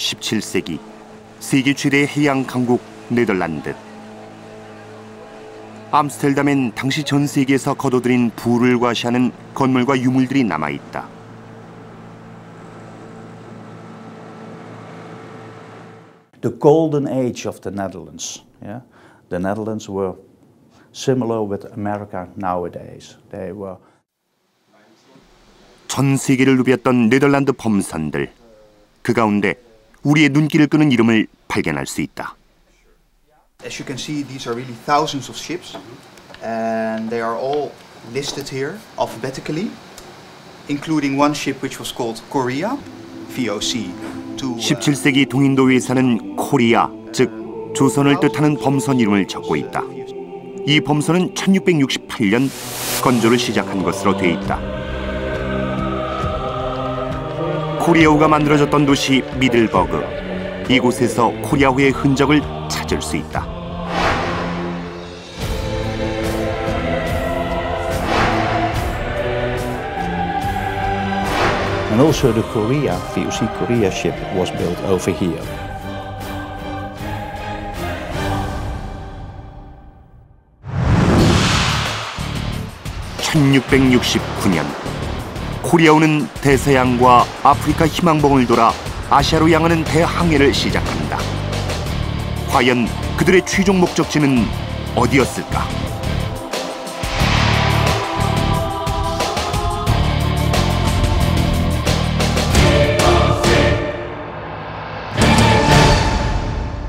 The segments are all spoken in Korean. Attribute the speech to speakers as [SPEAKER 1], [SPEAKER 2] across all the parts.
[SPEAKER 1] 17세기 세계 최대의 해양 강국 네덜란드. 암스테르담엔 당시 전 세계에서 거둬들인 부를 과시하는 건물과 유물들이 남아있다.
[SPEAKER 2] The golden age of the Netherlands. Yeah? The Netherlands were similar with America nowadays. They were.
[SPEAKER 1] 전 세계를 누볐던 네덜란드 범선들. 그 가운데 우리의 눈길을 끄는 이름을 발견할 수 있다.
[SPEAKER 3] As you can see, these are really thousands of ships, and they are all listed here alphabetically, including one ship which was called Korea, VOC.
[SPEAKER 1] 17세기 동인도에 사는 코리아, 즉 조선을 뜻하는 범선 이름을 적고 있다. 이 범선은 1668년 건조를 시작한 것으로 돼 있다. 코리아호가 만들어졌던 도시 미들버그. 이곳에서 코리아호의 흔적을 찾을 수 있다.
[SPEAKER 2] And also the Korea, VOC Korea ship was built over here.
[SPEAKER 1] (1669년) 코리아호는 대서양과 아프리카 희망봉을 돌아 아시아로 향하는 대항해를 시작합니다. 과연 그들의 최종 목적지는 어디였을까?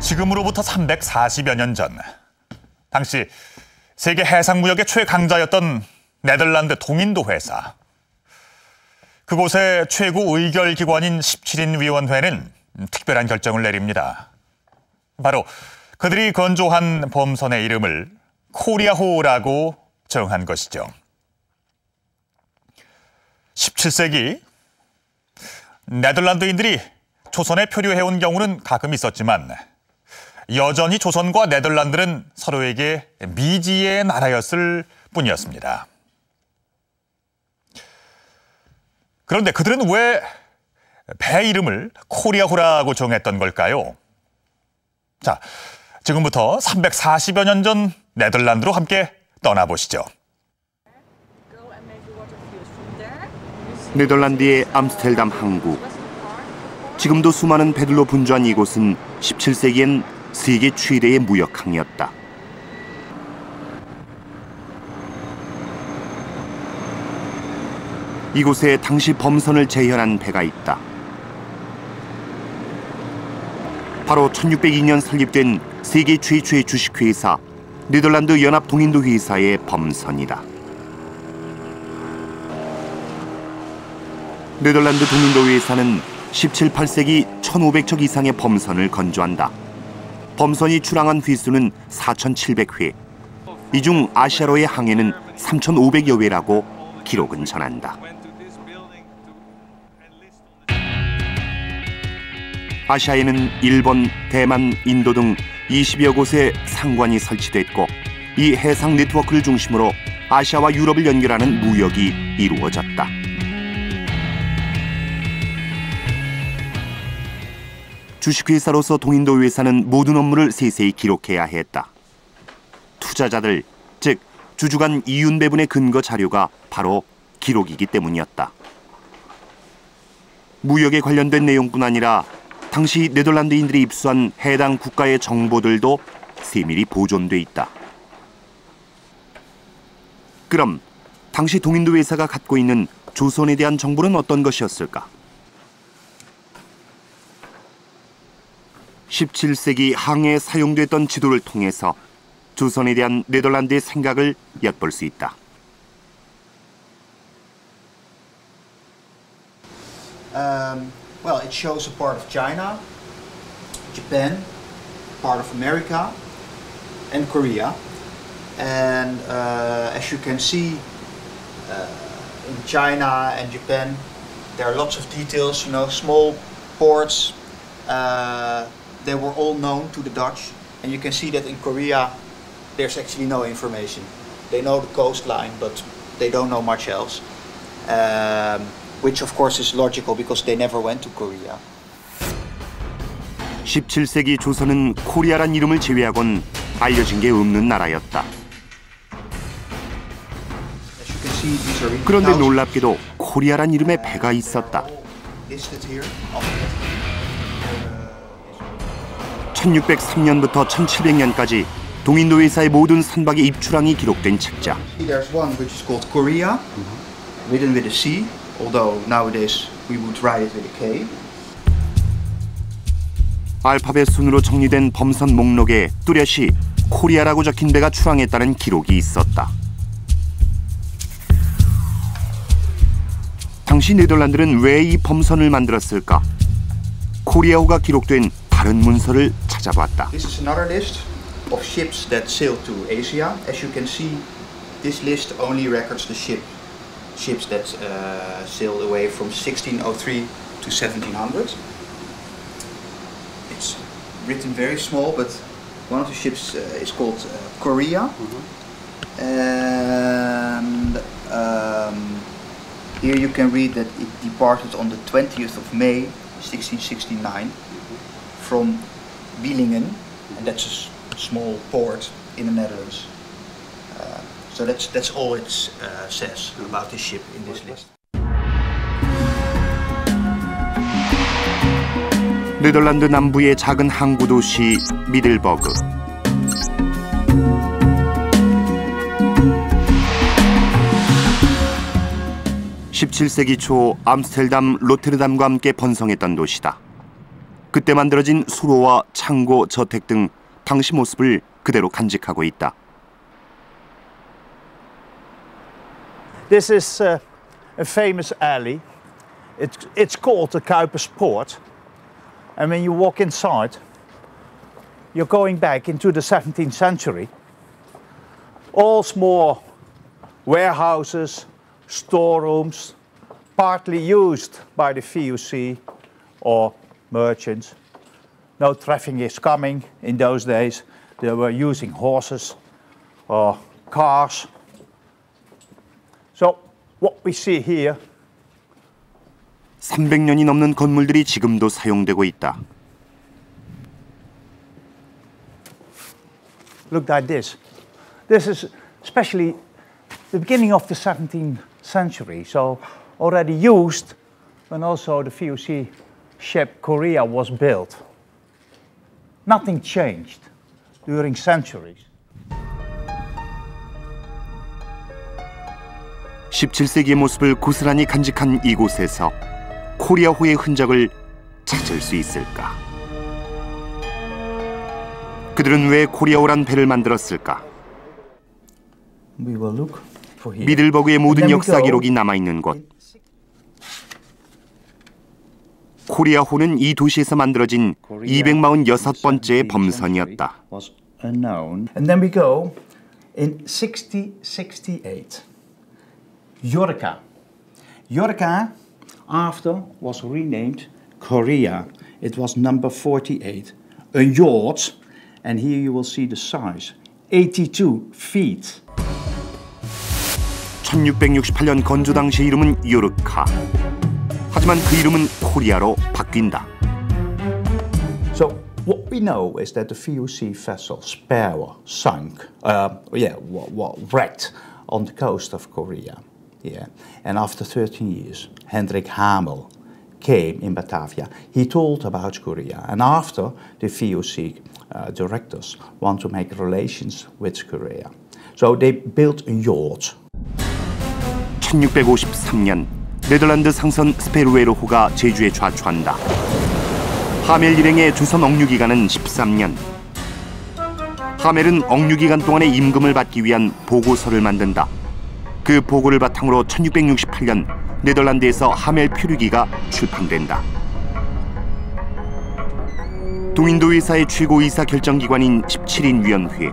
[SPEAKER 4] 지금으로부터 340여 년 전, 당시 세계 해상무역의 최강자였던 네덜란드 동인도 회사. 그곳의 최고 의결기관인 17인 위원회는 특별한 결정을 내립니다. 바로 그들이 건조한 범선의 이름을 코리아호라고 정한 것이죠. 17세기 네덜란드인들이 조선에 표류해온 경우는 가끔 있었지만 여전히 조선과 네덜란드는 서로에게 미지의 나라였을 뿐이었습니다. 그런데 그들은 왜 배 이름을 코리아호라고 정했던 걸까요? 자, 지금부터 340여 년 전 네덜란드로 함께 떠나보시죠.
[SPEAKER 1] 네덜란드의 암스테르담 항구. 지금도 수많은 배들로 분주한 이곳은 17세기엔 세계 최대의 무역항이었다. 이곳에 당시 범선을 재현한 배가 있다. 바로 1602년 설립된 세계 최초의 주식회사 네덜란드 연합동인도회사의 범선이다. 네덜란드 동인도회사는 17, 18세기 1500척 이상의 범선을 건조한다. 범선이 출항한 휘수는 4,700회. 이 중 아시아로의 항해는 3,500여 회라고 기록은 전한다. 아시아에는 일본, 대만, 인도 등 20여 곳에 상관이 설치됐고 이 해상 네트워크를 중심으로 아시아와 유럽을 연결하는 무역이 이루어졌다. 주식회사로서 동인도 회사는 모든 업무를 세세히 기록해야 했다. 투자자들, 즉 주주간 이윤 배분의 근거 자료가 바로 기록이기 때문이었다. 무역에 관련된 내용뿐 아니라 당시 네덜란드인들이 입수한 해당 국가의 정보들도 세밀히 보존돼 있다. 그럼 당시 동인도 회사가 갖고 있는 조선에 대한 정보는 어떤 것이었을까? 17세기 항해에 사용됐던 지도를 통해서 조선에 대한 네덜란드의 생각을 엿볼 수 있다.
[SPEAKER 3] Well, it shows a part of China, Japan, part of America, and Korea. And as you can see, in China and Japan, there are lots of details. You know, small ports. They were all known to the Dutch, and you can see that in Korea, there's actually no information. They know the coastline, but they don't know much else. Which of course is logical because they never went to Korea.
[SPEAKER 1] (17세기) 조선은 코리아란 이름을 제외하곤 알려진 게 없는 나라였다. 그런데 놀랍게도 코리아란 이름의 배가 있었다. 1603년부터 1700년까지 동인도회사의 모든 선박의 입출항이 기록된 책자.
[SPEAKER 3] There's one which is called Korea, written with a C, although nowadays we would write it with a K.
[SPEAKER 1] 알파벳 순으로 정리된 범선 목록에 뚜렷이 코리아라고 적힌 배가 출항했다는 기록이 있었다. 당시 네덜란드는 왜 이 범선을 만들었을까? 코리아호가 기록된 다른 문서를 찾아봤다.
[SPEAKER 3] This is another list of ships that sailed to Asia. As you can see, this list only records the ships that sailed away from 1603 to 1700. It's written very small, but one of the ships is called Korea. And here you can read that it departed on the 20th of May 1669 from Wielingen, and that's a small port in the Netherlands. So that's all it says about this ship in this list.
[SPEAKER 1] 네덜란드 남부의 작은 항구 도시 미들버그. 17세기 초 암스테르담, 로테르담과 함께 번성했던 도시다. 그때 만들어진 수로와 창고, 저택 등 당시 모습을 그대로 간직하고 있다.
[SPEAKER 2] This is a famous alley. It's called the Kuipers Poort. And when you walk inside, you're going back into the 17th century. All small warehouses, storerooms, partly used by the VOC or merchants. No traffic is coming in those days. They were using horses or cars. So what we see here
[SPEAKER 1] 300년이 넘는 건물들이 지금도 사용되고 있다.
[SPEAKER 2] Look like this. This is especially the beginning of the 17th century, so already used when also the VOC ship Korea was built. Nothing changed during centuries.
[SPEAKER 1] 17세기의 모습을 고스란히 간직한 이곳에서 코리아호의 흔적을 찾을 수 있을까? 그들은 왜 코리아호란 배를 만들었을까?
[SPEAKER 2] We will look for here.
[SPEAKER 1] 미들버그의 모든 역사 기록이 남아있는 곳. 코리아호는 이 도시에서 만들어진 246번째의 범선이었다.
[SPEAKER 2] Was unknown. And then we go in 6068. Yorka. Yorka after was renamed Korea. It was number 48. A yacht, and here you will see the size, 82 feet.
[SPEAKER 1] 1668년 건조 당시 이름은 요르카. 하지만 그 이름은 코리아로 바뀐다.
[SPEAKER 2] So what we know is that the VOC vessel Sparrow sunk, wrecked on the coast of Korea. Yeah, and after 13 years, Hendrik Hamel came in Batavia. He told about Korea, and after the VOC directors want to make relations with Korea, so they built a yacht.
[SPEAKER 1] 1653년 네덜란드 상선 스페르웨르호가 제주에 좌초한다. 하멜 일행의 조선 억류 기간은 13년. 하멜은 억류 기간 동안의 임금을 받기 위한 보고서를 만든다. 그 보고를 바탕으로 1668년 네덜란드에서 하멜 표류기가 출판된다. 동인도회사의 최고이사 결정기관인 17인 위원회.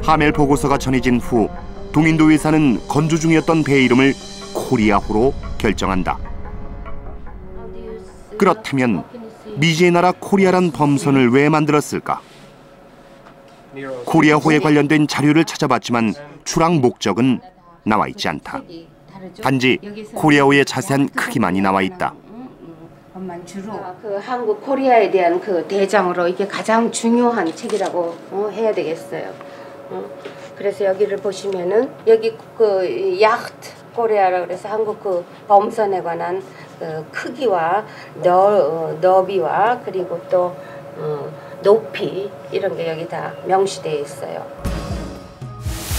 [SPEAKER 1] 하멜 보고서가 전해진 후 동인도회사는 건조 중이었던 배의 이름을 코리아호로 결정한다. 그렇다면 미지의 나라 코리아란 범선을 왜 만들었을까? 코리아호에 관련된 자료를 찾아봤지만 출항 목적은 나와 있지 않다. 단지 코리아호의 자세한 크기만이 나와 있다.
[SPEAKER 5] 것만 주로 그 한국 코리아에 대한 그 대장으로 이게 가장 중요한 책이라고 해야 되겠어요. 그래서 여기를 보시면은 여기 그 야흐트 코리아라 그래서 한국 그 범선에 관한 그 크기와 너비와 그리고 또 높이 이런 게 여기 다 명시되어 있어요.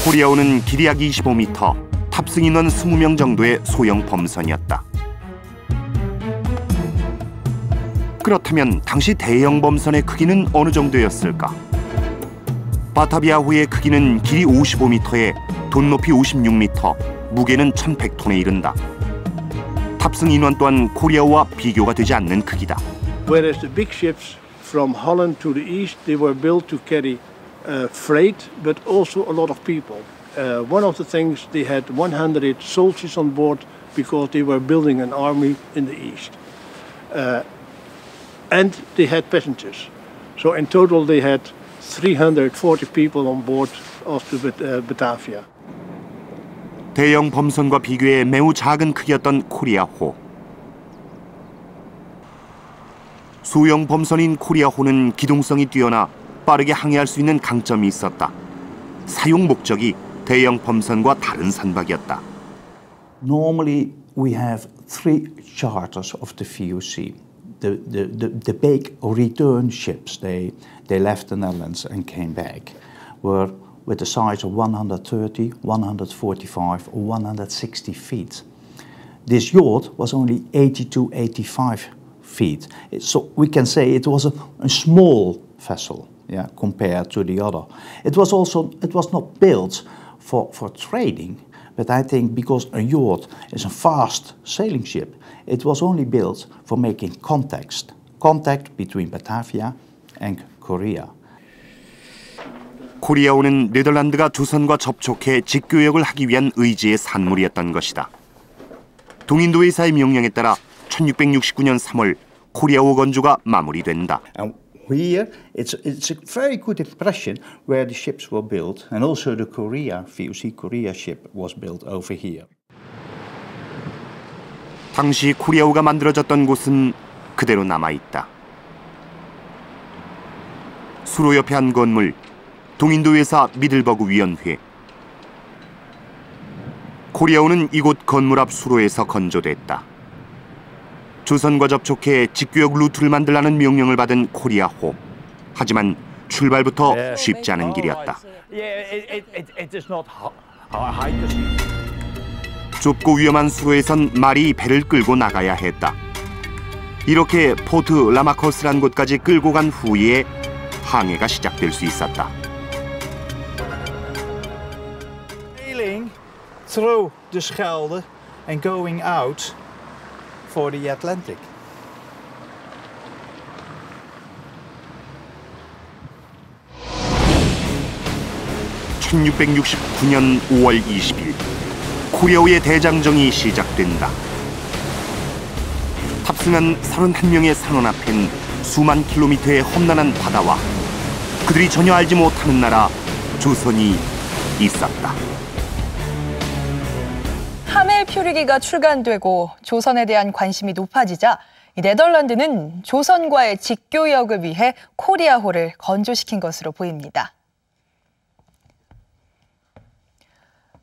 [SPEAKER 1] 코리아호는 길이 약 25m, 탑승 인원 20명 정도의 소형 범선이었다. 그렇다면 당시 대형 범선의 크기는 어느 정도였을까? 바타비아호의 크기는 길이 55m에 돈 높이 56m, 무게는 1100톤에 이른다. 탑승 인원 또한 코리아호와 비교가 되지 않는 크기다.
[SPEAKER 6] Whereas the big ships from Holland to the east, they were built to carry freight, but also a lot of people. One of the things, they had 100 soldiers on board because they were building an army in the east. And they had passengers. So in total they had 340 people on board of the Batavia.
[SPEAKER 1] 대형 범선과 비교해 매우 작은 크기였던 코리아호. 소형 범선인 코리아호는 기동성이 뛰어나 빠르게 항해할 수 있는 강점이 있었다. 사용 목적이 대형 범선과 다른 선박이었다.
[SPEAKER 2] Normally we have 3 charters of the VOC. The big return ships, they left the Netherlands and came back, were with a size of 130, 145 or 160 feet. This yacht was only 82, 85 feet. So we can say it was a small vessel, yeah, compared to the other. It was not built for trading, but I think because a yacht is a fast sailing ship, it was only built for making contact between Batavia and Korea.
[SPEAKER 1] 코리아호는 네덜란드가 조선과 접촉해 직교역을 하기 위한 의지의 산물이었던 것이다. 동인도 회사의 명령에 따라 1669년 3월 코리아호 건조가 마무리된다.
[SPEAKER 2] Here, it's a very good impression where the ships were built, and also the VOC Korea ship was built over here.
[SPEAKER 1] 당시 코리아호가 만들어졌던 곳은 그대로 남아있다. 수로 옆에 한 건물, 동인도 회사 미들버그 위원회. 코리아호는 이곳 건물 앞 수로에서 건조됐다. 조선과 접촉해 직교역 루트를 만들라는 명령을 받은 코리아호. 하지만 출발부터 쉽지 않은 길이었다. 좁고 위험한 수로에선 말이 배를 끌고 나가야 했다. 이렇게 포트 라마커스란 곳까지 끌고 간 후에 항해가 시작될 수 있었다.
[SPEAKER 2] Sailing through the Schelde and going out for the Atlantic.
[SPEAKER 1] (1669년 5월 20일) 코리아호의 대장정이 시작된다. 탑승한 31명의 선원 앞엔 수만 킬로미터의 험난한 바다와 그들이 전혀 알지 못하는 나라 조선이 있었다.
[SPEAKER 7] 하멜 표류기가 출간되고 조선에 대한 관심이 높아지자 네덜란드는 조선과의 직교역을 위해 코리아호를 건조시킨 것으로 보입니다.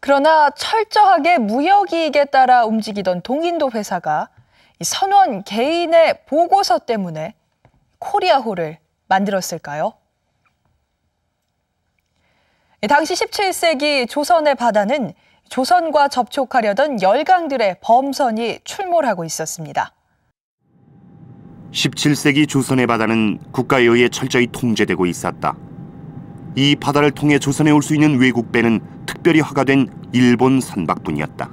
[SPEAKER 7] 그러나 철저하게 무역이익에 따라 움직이던 동인도 회사가 선원 개인의 보고서 때문에 코리아호를 만들었을까요? 당시 17세기 조선의 바다는 조선과 접촉하려던 열강들의 범선이 출몰하고 있었습니다.
[SPEAKER 1] 17세기 조선의 바다는 국가에 의해 철저히 통제되고 있었다. 이 바다를 통해 조선에 올 수 있는 외국 배는 특별히 허가된 일본 선박뿐이었다.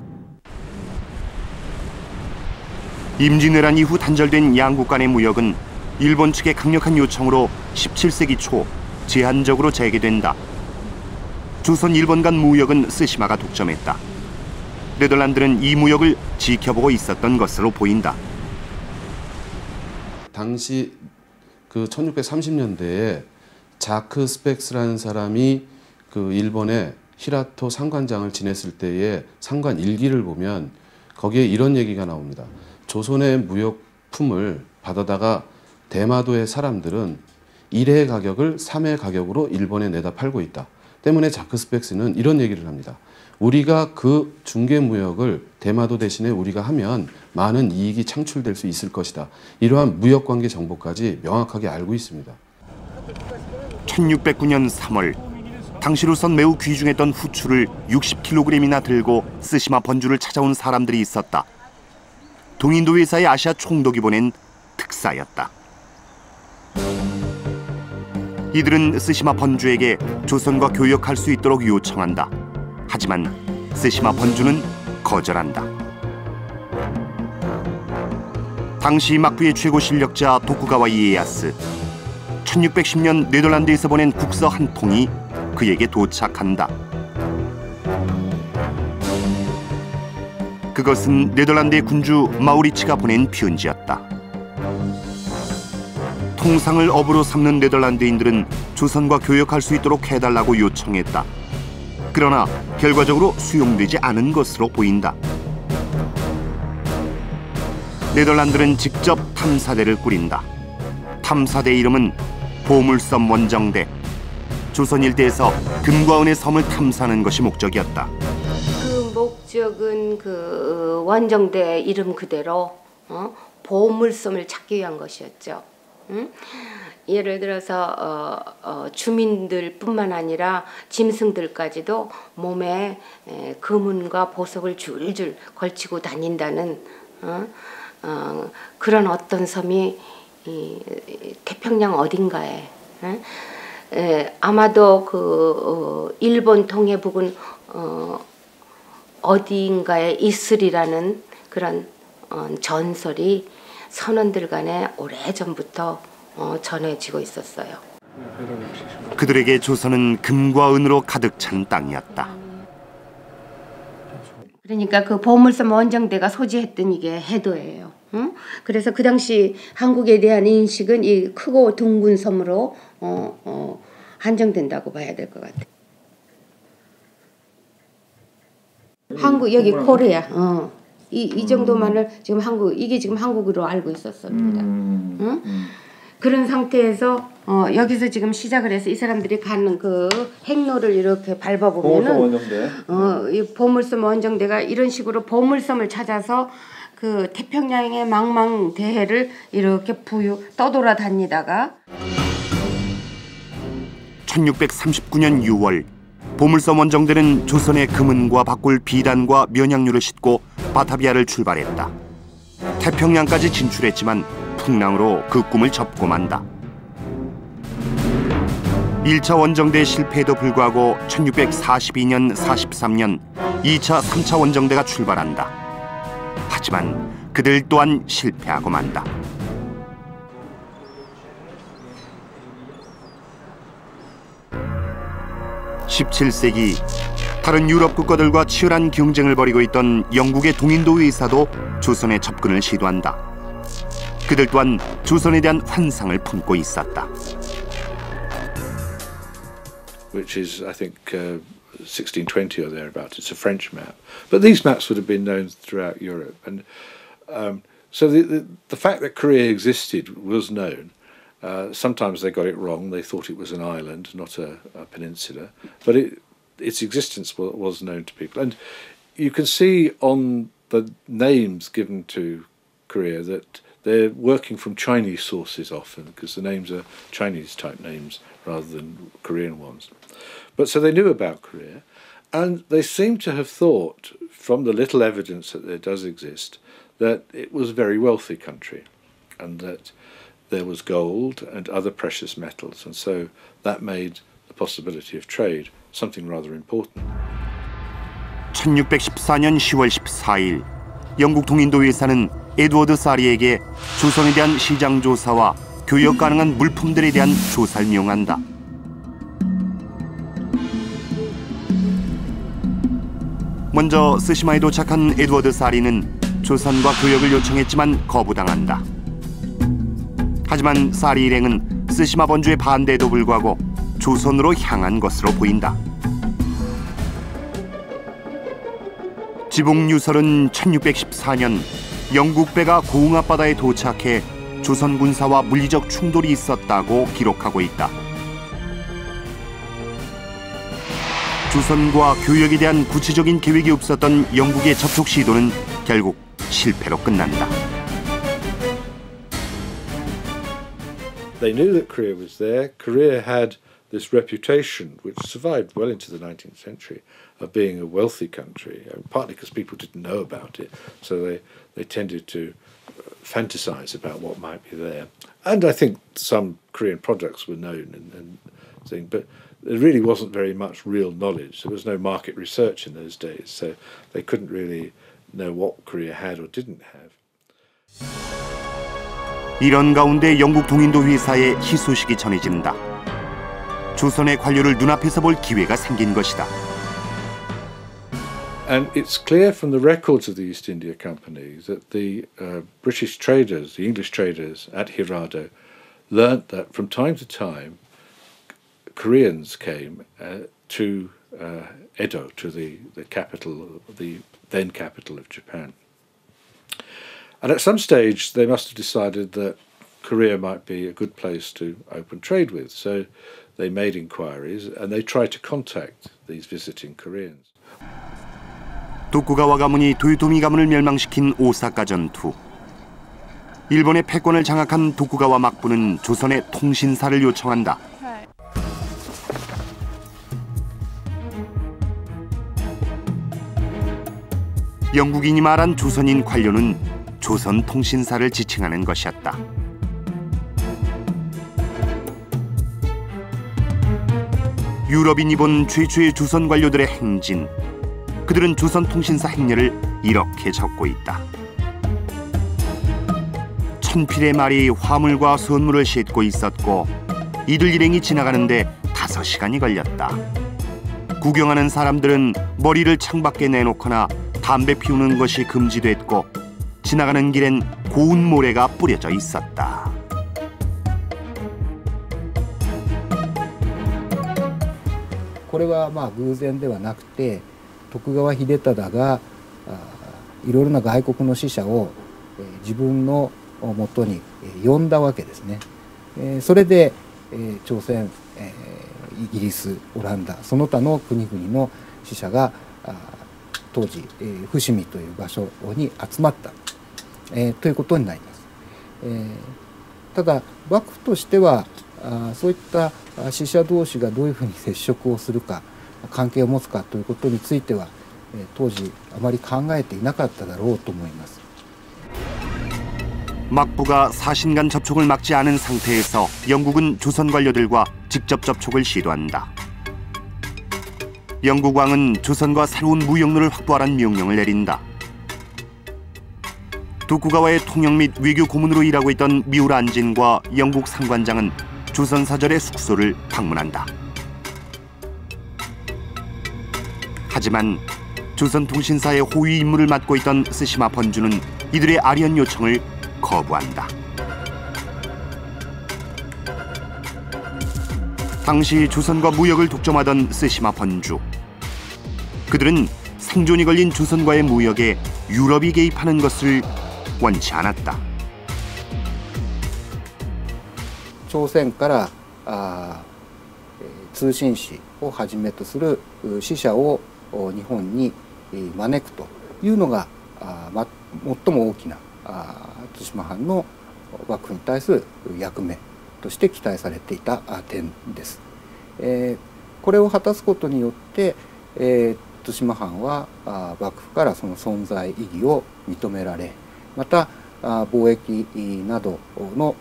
[SPEAKER 1] 임진왜란 이후 단절된 양국 간의 무역은 일본 측의 강력한 요청으로 17세기 초 제한적으로 재개된다. 조선 일본 간 무역은 스시마가 독점했다. 네덜란드는 이 무역을 지켜보고 있었던 것으로 보인다.
[SPEAKER 8] 당시 그 1630년대에 자크 스펙스라는 사람이 그 일본의 히라토 상관장을 지냈을 때의 상관 일기를 보면 거기에 이런 얘기가 나옵니다. 조선의 무역 품을 받아다가 대마도의 사람들은 1회 가격을 3회 가격으로 일본에 내다 팔고 있다. 때문에 자크 스펙스는 이런 얘기를 합니다. 우리가 그 중개무역을 대마도 대신에 우리가 하면 많은 이익이 창출될 수 있을 것이다. 이러한 무역관계 정보까지 명확하게 알고 있습니다.
[SPEAKER 1] 1609년 3월 당시로선 매우 귀중했던 후추를 60kg이나 들고 쓰시마 번주를 찾아온 사람들이 있었다. 동인도 회사의 아시아 총독이 보낸 특사였다. 이들은 쓰시마 번주에게 조선과 교역할 수 있도록 요청한다. 하지만 쓰시마 번주는 거절한다. 당시 막부의 최고 실력자 도쿠가와 이에야스. 1610년 네덜란드에서 보낸 국서 한 통이 그에게 도착한다. 그것은 네덜란드의 군주 마우리츠가 보낸 편지였다. 통상을 업으로 삼는 네덜란드인들은 조선과 교역할 수 있도록 해달라고 요청했다. 그러나 결과적으로 수용되지 않은 것으로 보인다. 네덜란드는 직접 탐사대를 꾸린다. 탐사대 이름은 보물섬 원정대. 조선 일대에서 금과 은의 섬을 탐사하는 것이 목적이었다.
[SPEAKER 5] 그 목적은 그 원정대 이름 그대로 보물섬을 찾기 위한 것이었죠. 예를 들어서 주민들뿐만 아니라 짐승들까지도 몸에 금은과 보석을 줄줄 걸치고 다닌다는 그런 어떤 섬이 태평양 어딘가에 아마도 그 일본 동해북은 어디인가에 있으리라는 그런 전설이 선원들 간에 오래전부터 전해지고 있었어요.
[SPEAKER 1] 그들에게 조선은 금과 은으로 가득 찬 땅이었다.
[SPEAKER 5] 그러니까 그 보물섬 원정대가 소지했던 이게 해도예요. 그래서 그 당시 한국에 대한 인식은 이 크고 둥근 섬으로 한정된다고 봐야 될 것 같아요. 한국 여기 코리아. 이 정도만을 지금 이게 지금 한국으로 알고 있었습니다. 그런 상태에서 여기서 지금 시작을 해서 이 사람들이 가는 그 행로를 이렇게 밟아보면은 이 보물섬 원정대가 이런 식으로 보물섬을 찾아서 그 태평양의 망망대해를 이렇게 떠돌아다니다가
[SPEAKER 1] 1639년 6월 보물섬 원정대는 조선의 금은과 바꿀 비단과 면양류를 싣고 바타비아를 출발했다. 태평양까지 진출했지만 풍랑으로 그 꿈을 접고 만다. 1차 원정대 실패에도 불구하고 1642년, 43년 2차, 3차 원정대가 출발한다. 하지만 그들 또한 실패하고 만다. (17세기) 다른 유럽 국가들과 치열한 경쟁을 벌이고 있던 영국의 동인도 의사도 조선에 접근을 시도한다. 그들 또한 조선에 대한 환상을 품고 있었다.
[SPEAKER 9] Which is, I think, 1620 or thereabouts. It's a French map, but these maps would have been known throughout Europe, and so the fact that Korea existed was known. Sometimes they got it wrong. They thought it was an island, not a peninsula, but its existence was known to people. And you can see on the names given to Korea that they're working from Chinese sources often, because the names are Chinese type names rather than Korean ones. But so they knew about Korea, and they seem to have thought, from the little evidence that there does exist, that it was a very wealthy country, and that there was gold and other precious metals, and so that made the possibility of trade something rather important.
[SPEAKER 1] 1614년 10월 14일 영국 동인도 회사는 에드워드 사리에게 조선에 대한 시장 조사와 교역 가능한 물품들에 대한 조사를 명한다. 먼저 스시마에 도착한 에드워드 사리는 조선과 교역을 요청했지만 거부당한다. 하지만 사리 일행은 스시마 번주의 반대에도 불구하고 조선으로 향한 것으로 보인다. 지봉유설은 1614년 영국 배가 고흥 앞바다에 도착해 조선 군사와 물리적 충돌이 있었다고 기록하고 있다. 조선과 교역에 대한 구체적인 계획이 없었던 영국의 접촉 시도는 결국 실패로 끝난다.
[SPEAKER 9] They knew that Korea was there. Korea had this reputation, which survived well into the 19th century, of being a wealthy country, partly because people didn't know about it, so they tended to fantasize about what might be there. And I think some Korean products were known and things, but there really wasn't very much real knowledge. There was no market research in those days, so they couldn't really know what Korea had or didn't have.
[SPEAKER 1] 이런 가운데 영국 동인도 회사의 희소식이 전해진다. 조선의 관료를 눈앞에서 볼 기회가 생긴 것이다.
[SPEAKER 9] And it's clear from the records of the East India Company that the British traders, the English traders at Hirado, learnt that from time to time Koreans came to Edo, to the capital, the then capital of Japan. And at some stage they must have decided that Korea might be a good place to open trade with. So they made inquiries and they tried to contact these visiting Koreans.
[SPEAKER 1] 도쿠가와 가문이 도요토미 가문을 멸망시킨 오사카 전투. 일본의 패권을 장악한 도쿠가와 막부는 조선의 통신사를 요청한다. 영국인이 말한 조선인 관료는 조선 통신사를 지칭하는 것이었다. 유럽인이 본 최초의 조선 관료들의 행진. 그들은 조선 통신사 행렬을 이렇게 적고 있다. 천필의 말이 화물과 선물을 싣고 있었고 이들 일행이 지나가는데 5시간이 걸렸다. 구경하는 사람들은 머리를 창밖에 내놓거나 담배 피우는 것이 금지됐고 지나가는 길엔 고운 모래가 뿌려져 있었다.
[SPEAKER 10] これはまあ偶然ではなくて徳川秀忠がいろいろな外国の使者を自分のもとに呼んだわけですね。それで朝鮮、イギリス、オランダその他の国々の使者が当時伏見という場所に集まったということになります。ただ幕府としてはそういった使者同士がどういうふうに接触をするか関係を持つかということについては当時あまり考えていなかっただろうと思います。
[SPEAKER 1] 막부가 사신간 접촉을 막지 않은 상태에서 영국은 조선 관료들과 직접 접촉을 시도한다. 영국 왕은 조선과 새로운 무역로를 확보하라는 명령을 내린다. 도쿠가와의 통역 및 외교 고문으로 일하고 있던 미우라 안진과 영국 상관장은 조선 사절의 숙소를 방문한다. 하지만 조선 통신사의 호위 임무를 맡고 있던 스시마 번주는 이들의 아련 요청을 거부한다. 당시 조선과 무역을 독점하던 스시마 번주. 그들은 생존이 걸린 조선과의 무역에 유럽이 개입하는 것을 원치 않았다.
[SPEAKER 10] 朝鮮から通信使をはじめとする使者を日本に招くというのが最も大きな対馬藩の幕府に対する役目として期待されていた点です。これを果たすことによって対馬藩は幕府からその存在意義を認められ、また貿易などの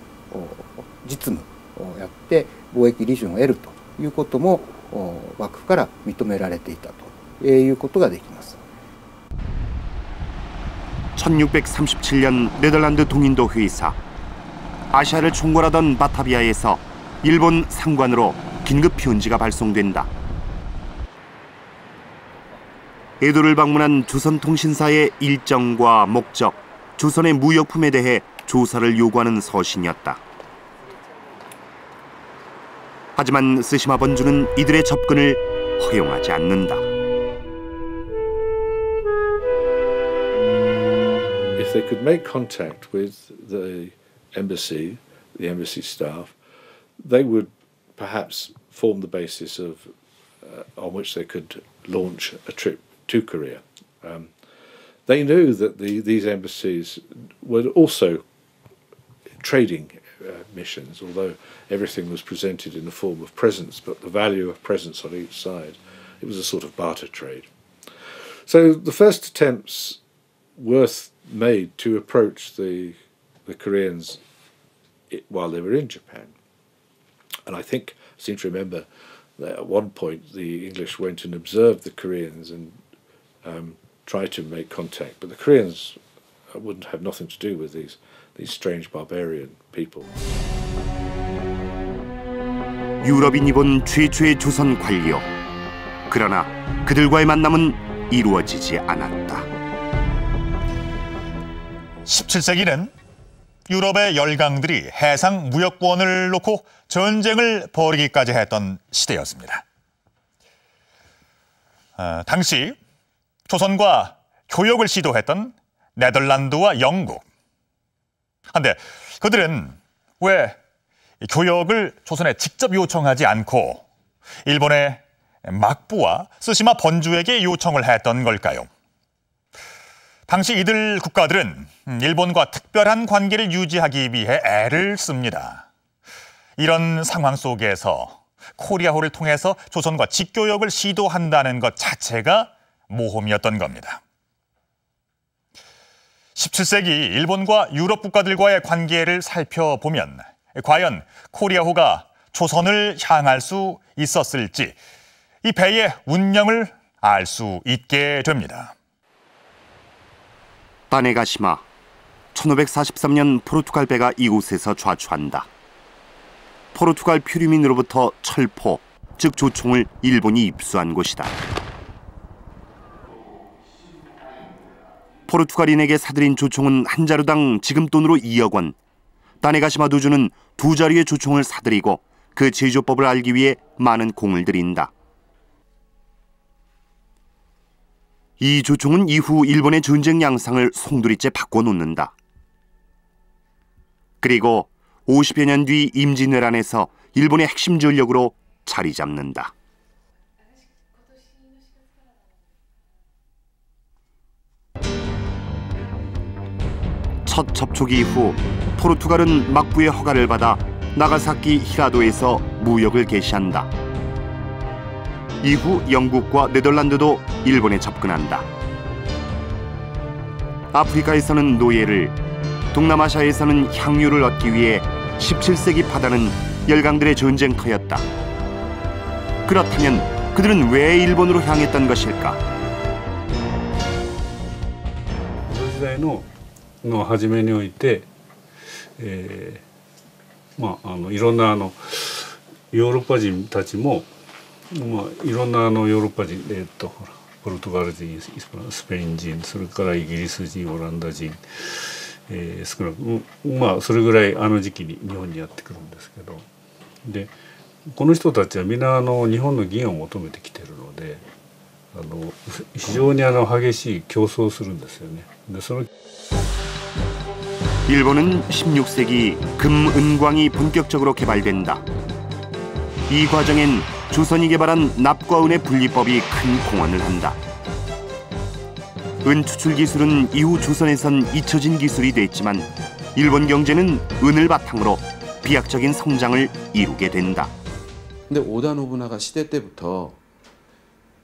[SPEAKER 10] 実務をやって貿易利潤を得るということも幕府から認められていたということができます。
[SPEAKER 1] 1637년 네덜란드 동인도 회사. 아시아를 총괄하던 바타비아에서 일본 상관으로 긴급 편지가 발송된다. 에도를 방문한 조선통신사의 일정과 목적, 조선의 무역품에 대해 조사를 요구하는 서신이었다. 하지만 스시마 번주는 이들의 접근을 허용하지 않는다.
[SPEAKER 9] if they could make contact with the embassy staff, they would perhaps form the basis of on which they could launch a trip to Korea. They knew that these embassies were also trading missions, although everything was presented in the form of presents, but the value of presents on each side, it was a sort of barter trade. So the first attempts were made to approach the Koreans while they were in Japan. And I seem to remember that at one point the English went and observed the Koreans and tried to make contact, but the Koreans wouldn't have nothing to do with these strange barbarian people.
[SPEAKER 1] 유럽인이 본 최초의 조선 관료. 그러나 그들과의 만남은 이루어지지 않았다.
[SPEAKER 4] 17세기는 유럽의 열강들이 해상 무역권을 놓고 전쟁을 벌이기까지 했던 시대였습니다. 당시 조선과 교역을 시도했던 네덜란드와 영국. 그런데 그들은 왜 교역을 조선에 직접 요청하지 않고 일본의 막부와 스시마 번주에게 요청을 했던 걸까요? 당시 이들 국가들은 일본과 특별한 관계를 유지하기 위해 애를 씁니다. 이런 상황 속에서 코리아호를 통해서 조선과 직교역을 시도한다는 것 자체가 모험이었던 겁니다. 17세기 일본과 유럽 국가들과의 관계를 살펴보면 과연 코리아호가 조선을 향할 수 있었을지 이 배의 운명을 알 수 있게 됩니다.
[SPEAKER 1] 다네가시마, 1543년 포르투갈 배가 이곳에서 좌초한다. 포르투갈 표류민으로부터 철포, 즉 조총을 일본이 입수한 곳이다. 포르투갈인에게 사들인 조총은 한 자루당 지금 돈으로 2억 원. 다네가시마 도주는 2자루의 조총을 사들이고 그 제조법을 알기 위해 많은 공을 들인다. 이 조총은 이후 일본의 전쟁 양상을 송두리째 바꿔놓는다. 그리고 50여 년 뒤 임진왜란에서 일본의 핵심 전력으로 자리 잡는다. 첫 접촉 이후 포르투갈은 막부의 허가를 받아 나가사키 히라도에서 무역을 개시한다. 이후 영국과 네덜란드도 일본에 접근한다. 아프리카에서는 노예를, 동남아시아에서는 향유를 얻기 위해 17세기 바다는 열강들의 전쟁터였다. 그렇다면 그들은 왜 일본으로 향했던 것일까?
[SPEAKER 11] の初めにおいて、いろんなヨーロッパ人たちも、いろんなヨーロッパ人、ポルトガル人、スペイン人、それからイギリス人、オランダ人、少なくそれぐらいあの時期に日本にやってくるんですけど、でこの人たちはみんな日本の銀を求めてきてるので、非常に激しい競争をするんですよね。でその
[SPEAKER 1] 일본은 16세기 금, 은광이 본격적으로 개발된다. 이 과정엔 조선이 개발한 납과 은의 분리법이 큰 공헌을 한다. 은 추출 기술은 이후 조선에선 잊혀진 기술이 됐지만 일본 경제는 은을 바탕으로 비약적인 성장을 이루게 된다.
[SPEAKER 8] 근데 오다 노부나가 시대 때부터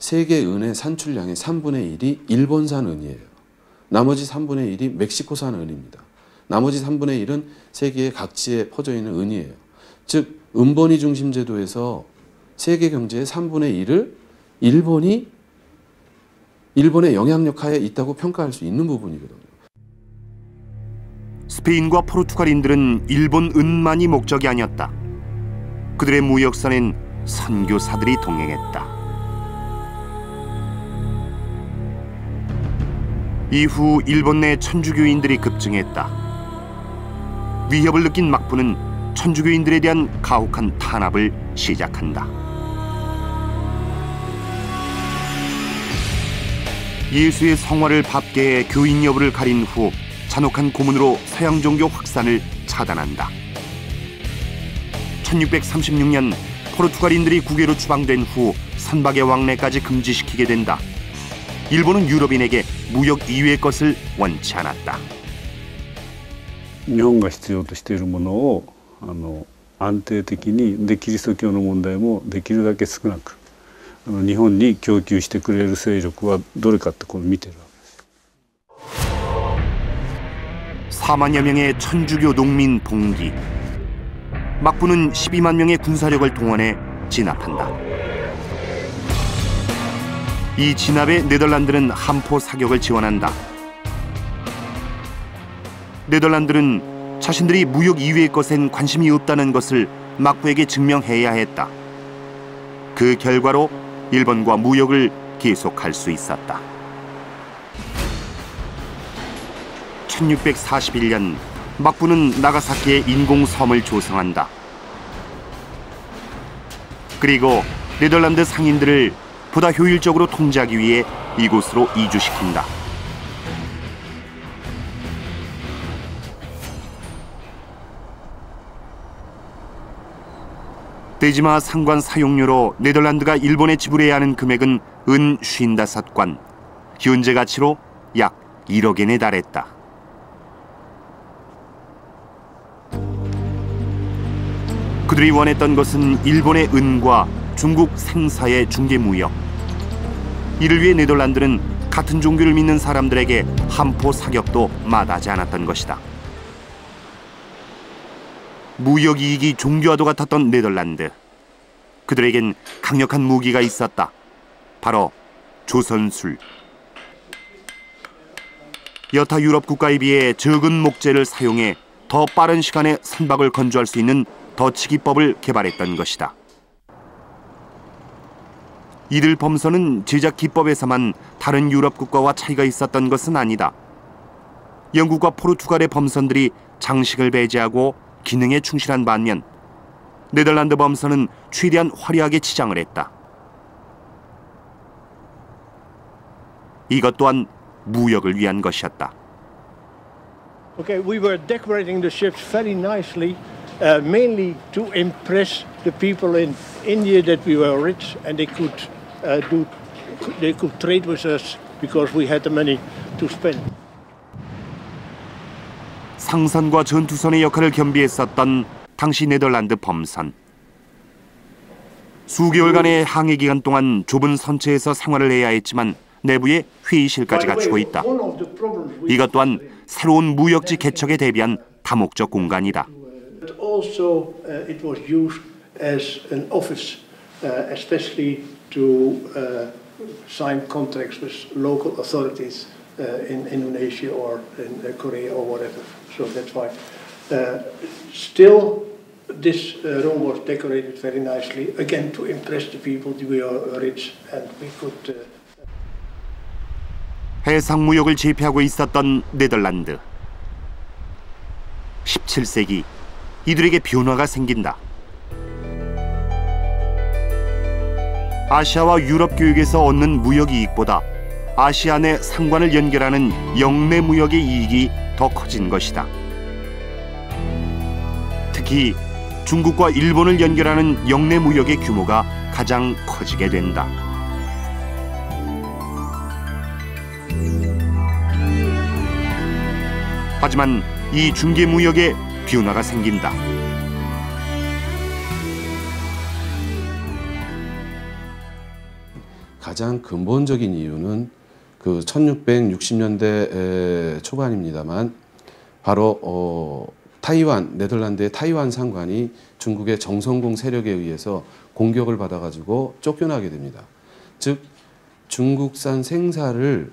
[SPEAKER 8] 세계 은의 산출량의 3분의 1이 일본산 은이에요. 나머지 3분의 1이 멕시코산 은입니다. 나머지 3분의 1은 세계의 각지에 퍼져 있는 은이에요. 즉 은번위 중심 제도에서 세계 경제의 3분의 1을 일본의 영향력 하에 있다고 평가할 수 있는 부분이거든요.
[SPEAKER 1] 스페인과 포르투갈인들은 일본 은만이 목적이 아니었다. 그들의 무역선엔 선교사들이 동행했다. 이후 일본 내 천주교인들이 급증했다. 위협을 느낀 막부는 천주교인들에 대한 가혹한 탄압을 시작한다. 예수의 성화를 밥계해 교인 여부를 가린 후 잔혹한 고문으로 서양 종교 확산을 차단한다. 1636년 포르투갈인들이 국외로 추방된 후 선박의 왕래까지 금지시키게 된다. 일본은 유럽인에게 무역 이외의 것을 원치 않았다.
[SPEAKER 11] 日本が必要としているものを安定的にでキリスト教の問題もできるだけ少なく日本に供給してくれる勢力はどれかってこれ見てるわけです。
[SPEAKER 1] 4만여 명의 천주교 농민 봉기. 막부는 12만 명의 군사력을 동원해 진압한다. 이 진압에 네덜란드는 함포 사격을 지원한다. 네덜란드는 자신들이 무역 이외의 것엔 관심이 없다는 것을 막부에게 증명해야 했다. 그 결과로 일본과 무역을 계속할 수 있었다. 1641년 막부는 나가사키에 인공섬을 조성한다. 그리고 네덜란드 상인들을 보다 효율적으로 통제하기 위해 이곳으로 이주시킨다. 데지마 상관 사용료로 네덜란드가 일본에 지불해야 하는 금액은 은 55관, 현재 가치로 약 1억엔에 달했다. 그들이 원했던 것은 일본의 은과 중국 생사의 중개무역. 이를 위해 네덜란드는 같은 종교를 믿는 사람들에게 함포 사격도 마다하지 않았던 것이다. 무역 이익이 종교와도 같았던 네덜란드. 그들에겐 강력한 무기가 있었다. 바로 조선술. 여타 유럽 국가에 비해 적은 목재를 사용해 더 빠른 시간에 선박을 건조할 수 있는 더치 기법을 개발했던 것이다. 이들 범선은 제작 기법에서만 다른 유럽 국가와 차이가 있었던 것은 아니다. 영국과 포르투갈의 범선들이 장식을 배제하고 기능에 충실한 반면 네덜란드 범선은 최대한 화려하게 치장을 했다. 이것 또한 무역을 위한 것이었다.
[SPEAKER 6] Okay, we were decorating the ships very nicely, mainly to impress the people in India that we were rich and they could trade with us because we had the money to spend.
[SPEAKER 1] 상선과 전투선의 역할을 겸비했었던 당시 네덜란드 범선. 수개월간의 항해 기간 동안 좁은 선체에서 생활을 해야 했지만 내부에 회의실까지 갖추고 있다. 이것 또한 새로운 무역지 개척에 대비한 다목적 공간이다.
[SPEAKER 6] Also, it was used as an office, especially to sign contracts with local authorities in Indonesia or in Korea or whatever. So that's why. Still, this room was decorated very nicely, again to impress the people. We are rich and we could.
[SPEAKER 1] 해상 무역을 제패하고 있었던 네덜란드. 17세기 이들에게 변화가 생긴다. 아시아와 유럽 교역에서 얻는 무역 이익보다 아시아 내 상관을 연결하는 영내 무역의 이익이 더 커진 것이다. 특히 중국과 일본을 연결하는 영내 무역의 규모가 가장 커지게 된다. 하지만 이 중개 무역에 변화가 생긴다.
[SPEAKER 8] 가장 근본적인 이유는 그 1660년대 초반입니다만 바로 타이완, 네덜란드의 타이완 상관이 중국의 정성공 세력에 의해서 공격을 받아가지고 쫓겨나게 됩니다. 즉 중국산 생사를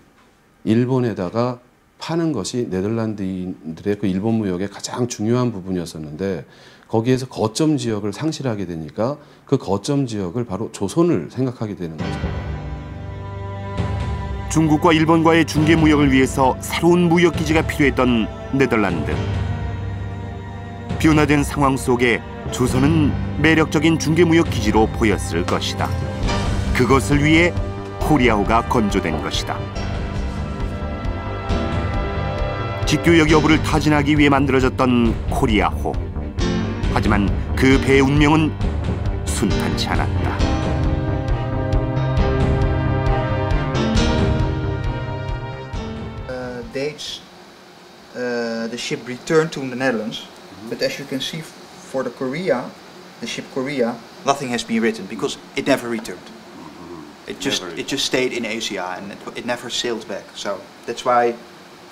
[SPEAKER 8] 일본에다가 파는 것이 네덜란드인들의 그 일본 무역의 가장 중요한 부분이었었는데 거기에서 거점 지역을 상실하게 되니까 그 거점 지역을 바로 조선을 생각하게 되는 거죠.
[SPEAKER 1] 중국과 일본과의 중개 무역을 위해서 새로운 무역 기지가 필요했던 네덜란드. 변화된 상황 속에 조선은 매력적인 중개 무역 기지로 보였을 것이다. 그것을 위해 코리아호가 건조된 것이다. 직교역 여부를 타진하기 위해 만들어졌던 코리아호. 하지만 그 배의 운명은 순탄치 않았다.
[SPEAKER 3] Dates the ship returned to the Netherlands, but as you can see, for the Korea, the ship Korea, nothing has been written because it never returned. It just stayed in Asia and it never sailed back. So that's why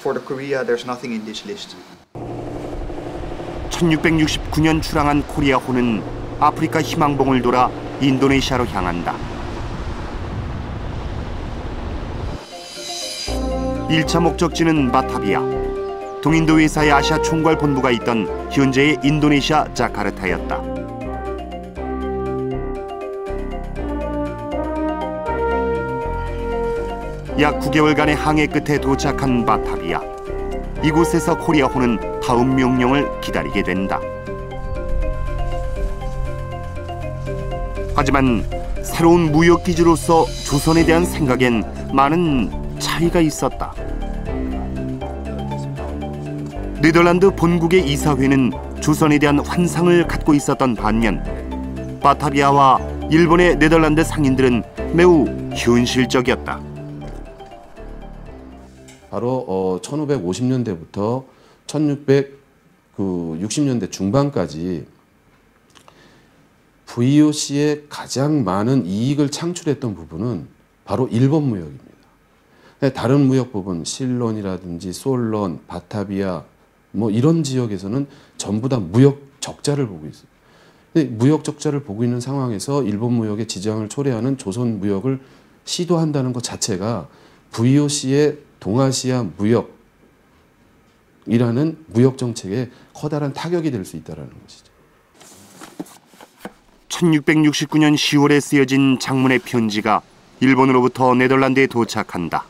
[SPEAKER 3] for the Korea there's nothing in this list.
[SPEAKER 1] 1669년 출항한 코리아호는 아프리카 희망봉을 돌아 인도네시아로 향한다. 1차 목적지는 바타비아. 동인도 회사의 아시아 총괄 본부가 있던 현재의 인도네시아 자카르타였다. 약 9개월간의 항해 끝에 도착한 바타비아. 이곳에서 코리아호는 다음 명령을 기다리게 된다. 하지만 새로운 무역 기지로서 조선에 대한 생각엔 많은 차이가 있었다. 네덜란드 본국의 이사회는 조선에 대한 환상을 갖고 있었던 반면 바타비아와 일본의 네덜란드 상인들은 매우 현실적이었다.
[SPEAKER 8] 바로 1550년대부터 1660년대 중반까지 VOC에 가장 많은 이익을 창출했던 부분은 바로 일본 무역입니다. 다른 무역 부분, 실론이라든지 솔론, 바타비아 뭐 이런 지역에서는 전부 다 무역 적자를 보고 있어요. 근데 무역 적자를 보고 있는 상황에서 일본 무역의 지장을 초래하는 조선 무역을 시도한다는 것 자체가 VOC의 동아시아 무역이라는 무역 정책에 커다란 타격이 될 수 있다는 것이죠.
[SPEAKER 1] 1669년 10월에 쓰여진 장문의 편지가 일본으로부터 네덜란드에 도착한다.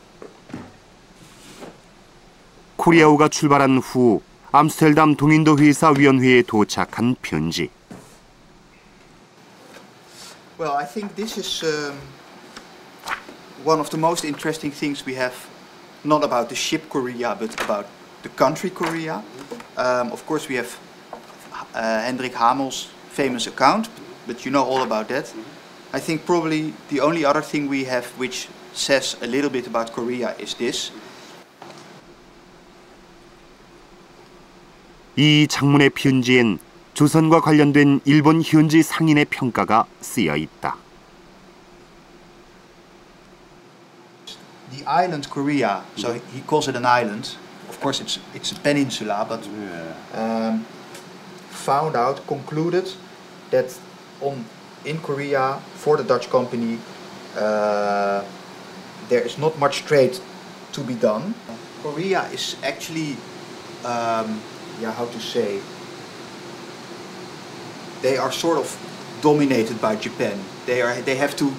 [SPEAKER 1] 코리아호가 출발한 후 암스테르담 동인도 회사 위원회에 도착한 편지.
[SPEAKER 3] Well, I think this is one of the most interesting things we have, not about the ship Korea, but about the country Korea. Of course, we have Hendrik Hamel's famous account, but you know all about that. I think probably the only other thing we have which says a little bit about Korea is this.
[SPEAKER 1] 이 장문의 편지엔 조선과 관련된 일본 현지 상인의 평가가 쓰여 있다.
[SPEAKER 3] The island Korea, so he calls it an island. Of course, it's a peninsula, but concluded that in Korea for the Dutch company there is not much trade to be done. Korea is actually how to say, they are sort of dominated by Japan. They have to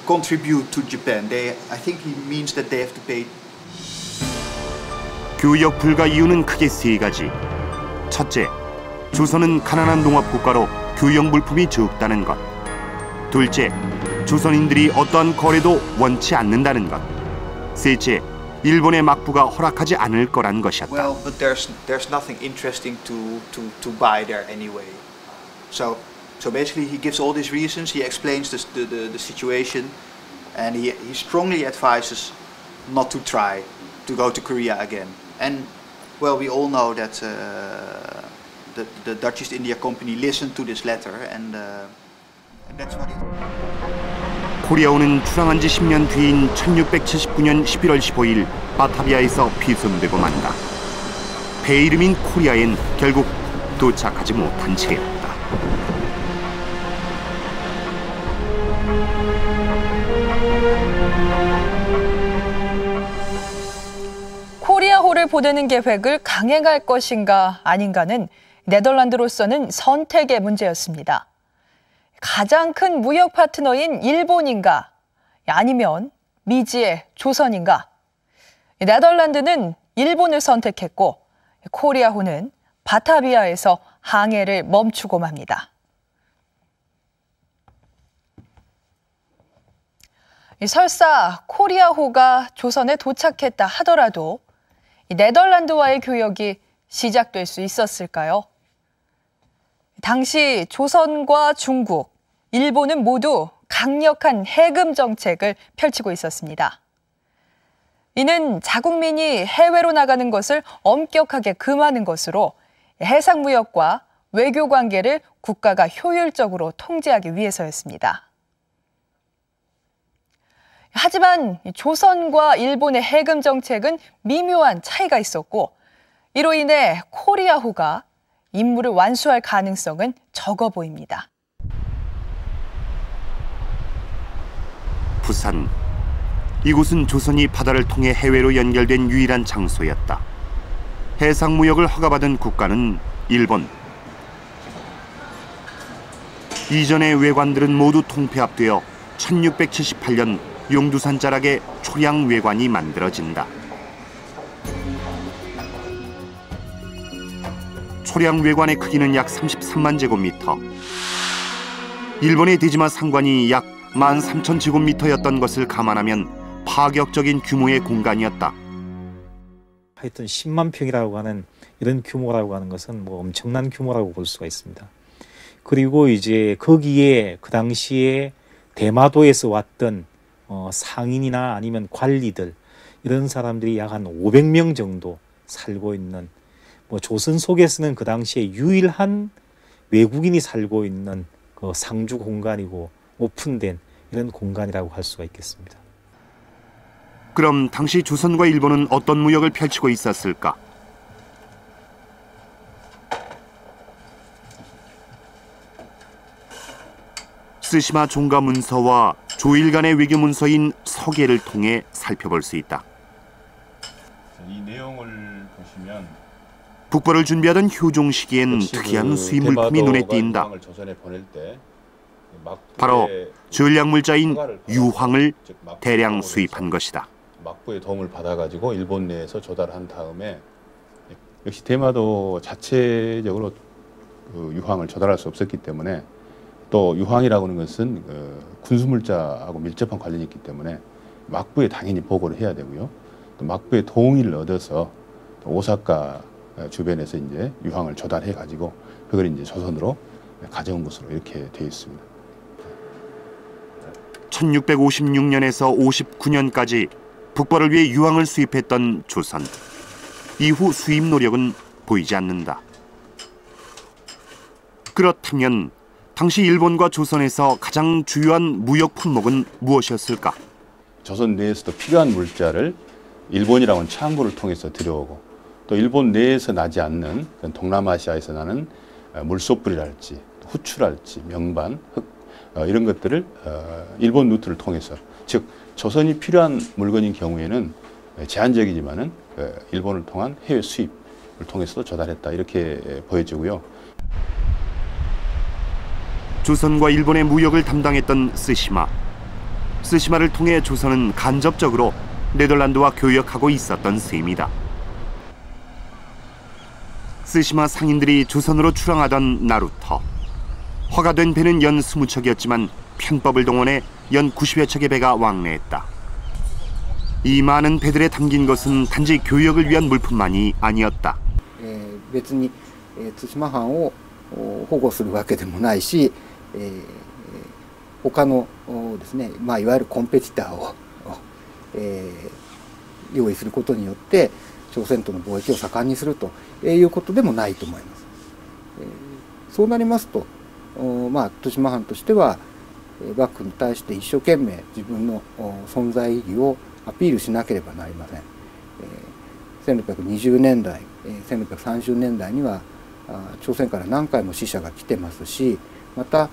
[SPEAKER 3] contribute to Japan. I think he means that they have to pay.
[SPEAKER 1] 교역 불가 이유는 크게 세 가지. 첫째, 조선은 가난한 농업 국가로 교역 물품이 적다는 것. 둘째, 조선인들이 어떠한 거래도 원치 않는다는 것. 셋째, 일본의 막부가 허락하지 않을 거란 것이었다.
[SPEAKER 3] Well, but there's nothing interesting to buy there anyway. So basically he gives all these reasons, he explains the situation, and he strongly advises not to try to go to Korea again. And well, we all know that the Dutch East India Company listened to this letter, and that's what it is.
[SPEAKER 1] 코리아호는 출항한 지 10년 뒤인 1679년 11월 15일 바타비아에서 피순되고 만다. 배 이름인 코리아엔 결국 도착하지 못한 채였다.
[SPEAKER 7] 코리아호를 보내는 계획을 강행할 것인가 아닌가는 네덜란드로서는 선택의 문제였습니다. 가장 큰 무역 파트너인 일본인가 아니면 미지의 조선인가? 네덜란드는 일본을 선택했고 코리아호는 바타비아에서 항해를 멈추고 맙니다. 설사 코리아호가 조선에 도착했다 하더라도 네덜란드와의 교역이 시작될 수 있었을까요? 당시 조선과 중국, 일본은 모두 강력한 해금 정책을 펼치고 있었습니다. 이는 자국민이 해외로 나가는 것을 엄격하게 금하는 것으로 해상무역과 외교 관계를 국가가 효율적으로 통제하기 위해서였습니다. 하지만 조선과 일본의 해금 정책은 미묘한 차이가 있었고 이로 인해 코리아호가 임무를 완수할 가능성은 적어 보입니다.
[SPEAKER 1] 부산. 이곳은 조선이 바다를 통해 해외로 연결된 유일한 장소였다. 해상무역을 허가받은 국가는 일본. 이전의 외관들은 모두 통폐합되어 1678년 용두산 자락에 초량 외관이 만들어진다. 초량 외관의 크기는 약 33만 제곱미터. 일본의 대지마 상관이 약 13,000제곱미터였던 것을 감안하면 파격적인 규모의 공간이었다.
[SPEAKER 12] 하여튼 10만 평이라고 하는 이런 규모라고 하는 것은 뭐 엄청난 규모라고 볼 수가 있습니다. 그리고 이제 거기에 그 당시에 대마도에서 왔던 상인이나 아니면 관리들 이런 사람들이 약 한 500명 정도 살고 있는 뭐 조선 속에서는 그 당시에 유일한 외국인이 살고 있는 그 상주 공간이고 오픈된 이런 공간이라고 할 수가 있겠습니다.
[SPEAKER 1] 그럼 당시 조선과 일본은 어떤 무역을 펼치고 있었을까? 스시마 종가 문서와 조일 간의 외교 문서인 서계를 통해 살펴볼 수 있다.
[SPEAKER 13] 이 내용을 보시면
[SPEAKER 1] 북벌을 준비하던 효종 시기엔 특이한 수입 물품이 눈에 띈다. 바로 전략물자인 유황을 대량 수입한 것이다.
[SPEAKER 13] 막부의 도움을 받아가지고 일본 내에서 조달한 다음에 역시 대마도 자체적으로 그 유황을 조달할 수 없었기 때문에 또 유황이라고 하는 것은 군수물자하고 밀접한 관련이 있기 때문에 막부에 당연히 보고를 해야 되고요. 또 막부의 동의를 얻어서 오사카 주변에서 이제 유황을 조달해 가지고 그걸 이제 조선으로 가져온 것으로 이렇게 되어 있습니다.
[SPEAKER 1] 1656년에서 59년까지 북벌을 위해 유황을 수입했던 조선. 이후 수입 노력은 보이지 않는다. 그렇다면 당시 일본과 조선에서 가장 주요한 무역 품목은 무엇이었을까?
[SPEAKER 13] 조선 내에서도 필요한 물자를 일본이라고는 창구를 통해서 들여오고 또 일본 내에서 나지 않는 동남아시아에서 나는 물소뿔이랄지 후추랄지 명반, 흙 이런 것들을 일본 루트를 통해서 즉 조선이 필요한 물건인 경우에는 제한적이지만은 일본을 통한 해외 수입을 통해서도 조달했다 이렇게 보여지고요.
[SPEAKER 1] 조선과 일본의 무역을 담당했던 스시마. 스시마를 통해 조선은 간접적으로 네덜란드와 교역하고 있었던 셈이다. 스시마 상인들이 조선으로 출항하던 나루터. 허가된 배는 연 20척이었지만 편법을 동원해 연 90여 척의 배가 왕래했다. 이 많은 배들에 담긴 것은 단지 교역을 위한 물품만이 아니었다.
[SPEAKER 10] 別に対馬藩を保護するわけでもないし、他のですね、いわゆるコンペティターを用意することによって朝鮮との貿易を盛んにするということでもないと思います。そうなりますと、対馬藩としては幕府に対して一生懸命自分の存在意義をアピールしなければなりません。1620年代、1630年代には朝鮮から何回も使者が来てますし、また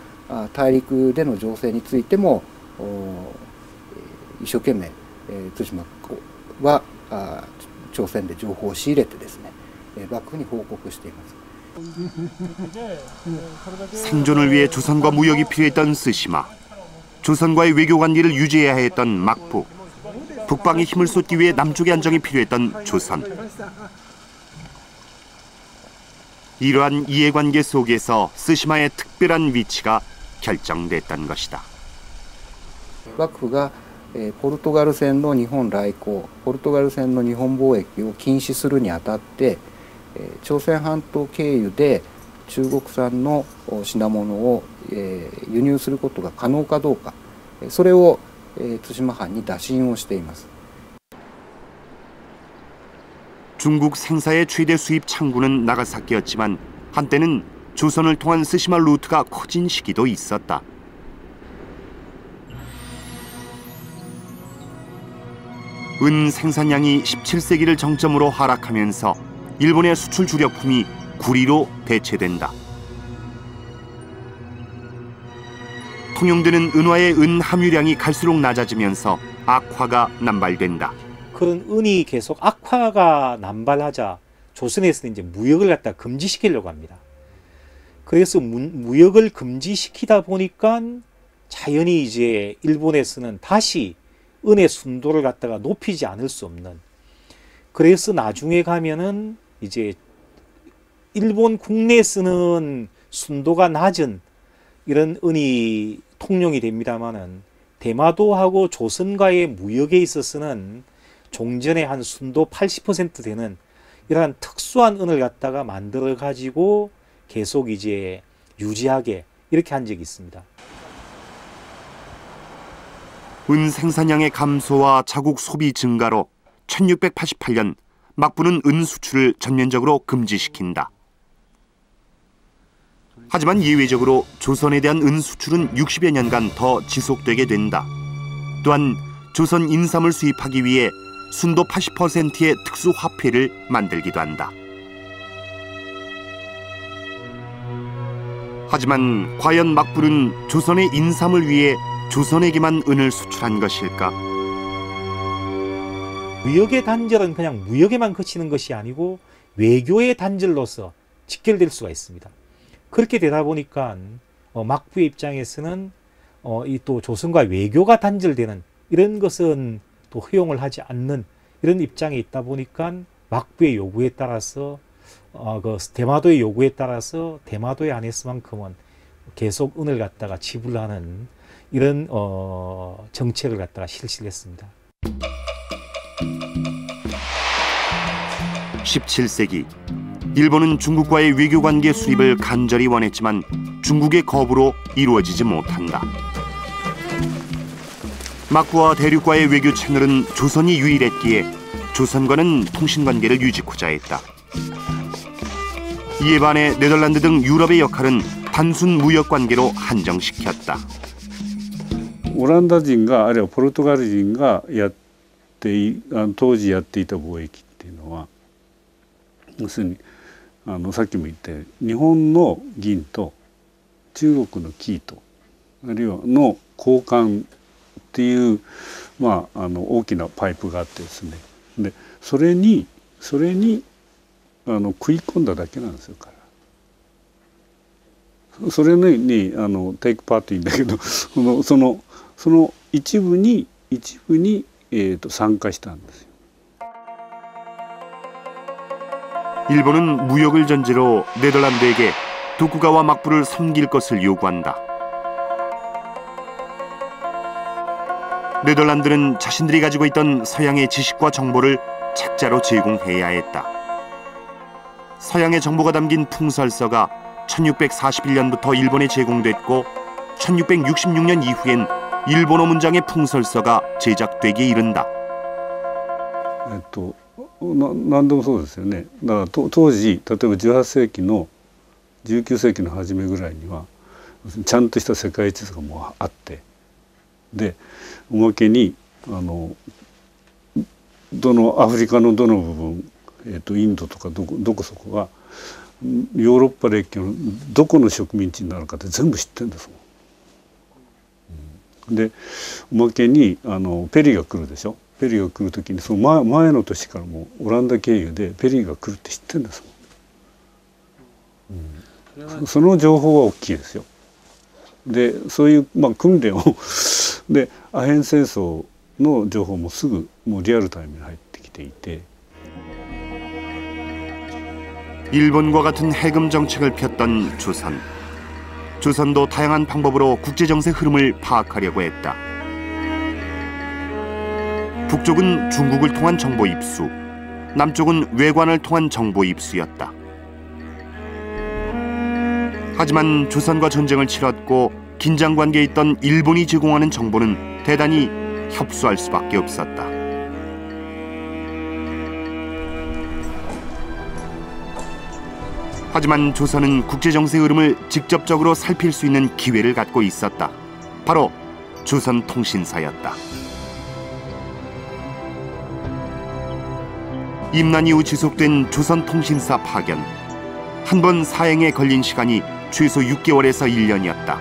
[SPEAKER 10] 大陸での情勢についても一生懸命対馬は朝鮮で情報を仕入れてですね、幕府に報告しています。
[SPEAKER 1] 생존을 위해 조선과 무역이 필요했던 스시마. 조선과의 외교 관계를 유지해야 했던 막부. 북방에 힘을 쏟기 위해 남쪽의 안정이 필요했던 조선. 이러한 이해관계 속에서 스시마의 특별한 위치가 결정됐던 것이다.
[SPEAKER 10] 幕府がポルトガル船の日本来航、ポルトガル船の日本貿易を禁止するにあたって、朝鮮半島経由で中国産の品物を輸入することが可能かどうか、それを対馬藩に打診をしています。
[SPEAKER 1] 중국 생사의 최대 수입 창구는 나가사키였지만 한때는 조선을 통한 스시마 루트가 커진 시기도 있었다. 은 생산량이 17세기를 정점으로 하락하면서 일본의 수출 주력품이 구리로 대체된다. 통용되는 은화의 은 함유량이 갈수록 낮아지면서 악화가 남발된다.
[SPEAKER 12] 그런 은이 계속 악화가 남발하자 조선에서는 이제 무역을 갖다 금지시키려고 합니다. 그래서 무역을 금지시키다 보니까 자연히 이제 일본에서는 다시 은의 순도를 갖다가 높이지 않을 수 없는, 그래서 나중에 가면은 이제 일본 국내에 쓰는 순도가 낮은 이런 은이 통용이 됩니다만은 대마도하고 조선과의 무역에 있어서는 종전에 한 순도 80% 되는 이러한 특수한 은을 갖다가 만들어 가지고 계속 이제 유지하게 이렇게 한 적이 있습니다.
[SPEAKER 1] 은 생산량의 감소와 자국 소비 증가로 1688년 막부는 은 수출을 전면적으로 금지시킨다. 하지만 예외적으로 조선에 대한 은 수출은 60여 년간 더 지속되게 된다. 또한 조선 인삼을 수입하기 위해 순도 80%의 특수 화폐를 만들기도 한다. 하지만 과연 막부는 조선의 인삼을 위해 조선에게만 은을 수출한 것일까?
[SPEAKER 12] 무역의 단절은 그냥 무역에만 그치는 것이 아니고 외교의 단절로서 직결될 수가 있습니다. 그렇게 되다 보니까 막부의 입장에서는 이 또 조선과 외교가 단절되는 이런 것은 또 허용을 하지 않는 이런 입장에 있다 보니까 막부의 요구에 따라서 그 대마도의 요구에 따라서 대마도에 안에서만큼은 계속 은을 갖다가 지불하는 이런 정책을 갖다가 실시를 했습니다.
[SPEAKER 1] 17세기 일본은 중국과의 외교관계 수립을 간절히 원했지만 중국의 거부로 이루어지지 못한다. 막부와 대륙과의 외교 채널은 조선이 유일했기에 조선과는 통신관계를 유지코자 했다. 이에 반해 네덜란드 등 유럽의 역할은 단순 무역관계로 한정시켰다.
[SPEAKER 11] オランダ人があるいはポルトガル人が当時やっていた貿易っていうのは要するにさっきも言ったように日本の銀と中国の生糸あるいはの交換っていう大きなパイプがあってですねでそれに食い込んだだけなんですよ彼は。それにテイクパートいいんだけどその一部に参加したんですよ。
[SPEAKER 1] 일본은 무역을 전제로 네덜란드에게 도쿠가와 막부를 섬길 것을 요구한다. 네덜란드는 자신들이 가지고 있던 서양의 지식과 정보를 책자로 제공해야 했다. 서양의 정보가 담긴 풍설서가 1641년부터 일본에 제공됐고 1666년 이후엔 일본어 문장의 풍설서가 제작되기에 이른다.
[SPEAKER 11] 何でもそうですよね。だから当時例えば18世紀の19世紀の初めぐらいにはちゃんとした世界地図がもうあってでおまけにどのアフリカのどの部分、インドとかどこそこがヨーロッパ列強のどこの植民地になるかって全部知ってるんですもん。でおまけにペリーが来るでしょ。ペリーが来る時にその前の年からもうオランダ経由でペリーが来るって知ってるんですもん。その情報は大きいですよ。でそういう訓練をでアヘン戦争の情報もすぐもうリアルタイムに入ってきていて
[SPEAKER 1] 일본과 같은 해금 정책을 폈던 조선. 조선도 다양한 방법으로 국제 정세 흐름을 파악하려고 했다. 북쪽은 중국을 통한 정보 입수, 남쪽은 외관을 통한 정보 입수였다. 하지만 조선과 전쟁을 치렀고 긴장 관계에 있던 일본이 제공하는 정보는 대단히 협소할 수밖에 없었다. 하지만 조선은 국제정세 흐름을 직접적으로 살필 수 있는 기회를 갖고 있었다. 바로 조선통신사였다. 임난 이후 지속된 조선통신사 파견. 한 번 사행에 걸린 시간이 최소 6개월에서 1년이었다.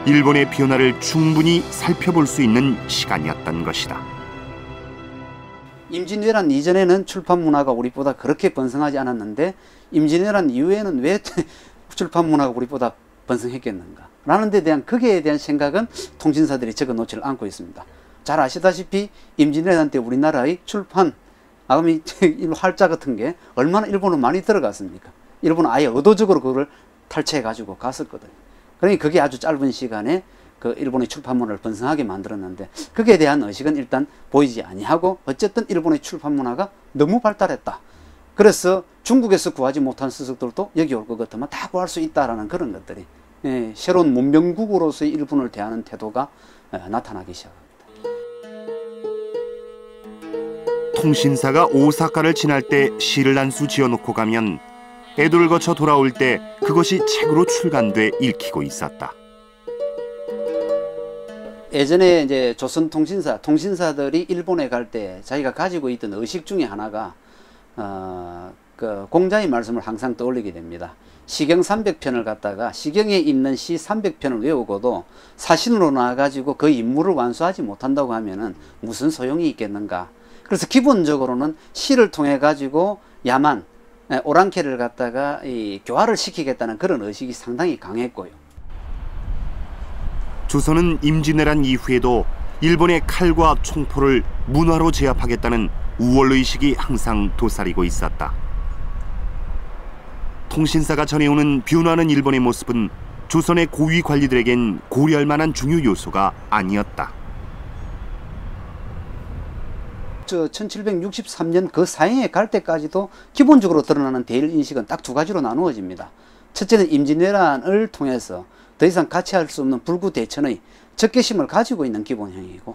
[SPEAKER 1] 일본의 변화를 충분히 살펴볼 수 있는 시간이었던 것이다.
[SPEAKER 14] 임진왜란 이전에는 출판 문화가 우리보다 그렇게 번성하지 않았는데 임진왜란 이후에는 왜 출판 문화가 우리보다 번성했겠는가 라는 데 대한 거기에 대한 생각은 통신사들이 적어놓지를 않고 있습니다. 잘 아시다시피 임진왜란 때 우리나라의 출판 활자 같은 게 얼마나 일본은 많이 들어갔습니까? 일본은 아예 의도적으로 그걸 탈취해 가지고 갔었거든요. 그러니 그게 아주 짧은 시간에 그 일본의 출판 문화를 번성하게 만들었는데 거기에 대한 의식은 일단 보이지 아니하고 어쨌든 일본의 출판 문화가 너무 발달했다. 그래서 중국에서 구하지 못한 서적들도 여기 올 것 같으면 다 구할 수 있다라는 그런 것들이 새로운 문명국으로서의 일본을 대하는 태도가 나타나기 시작합니다.
[SPEAKER 1] 통신사가 오사카를 지날 때 시를 한 수 지어놓고 가면 에도를 거쳐 돌아올 때 그것이 책으로 출간돼 읽히고 있었다.
[SPEAKER 14] 예전에 이제 통신사들이 일본에 갈 때 자기가 가지고 있던 의식 중에 하나가 그 공자의 말씀을 항상 떠올리게 됩니다. 시경 300편을 갖다가 시경에 있는 시 300편을 외우고도 사신으로 나와가지고 그 임무를 완수하지 못한다고 하면은 무슨 소용이 있겠는가. 그래서 기본적으로는 시를 통해 가지고 야만, 오랑캐를 갖다가 교화를 시키겠다는 그런 의식이 상당히 강했고요.
[SPEAKER 1] 조선은 임진왜란 이후에도 일본의 칼과 총포를 문화로 제압하겠다는 우월의식이 항상 도사리고 있었다. 통신사가 전해오는 변화하는 일본의 모습은 조선의 고위 관리들에겐 고려할 만한 중요 요소가 아니었다.
[SPEAKER 14] 1763년 그 사행에 갈 때까지도 기본적으로 드러나는 대일인식은 딱 두 가지로 나누어집니다. 첫째는 임진왜란을 통해서 더 이상 같이 할 수 없는 불구대천의 적개심을 가지고 있는 기본형이고,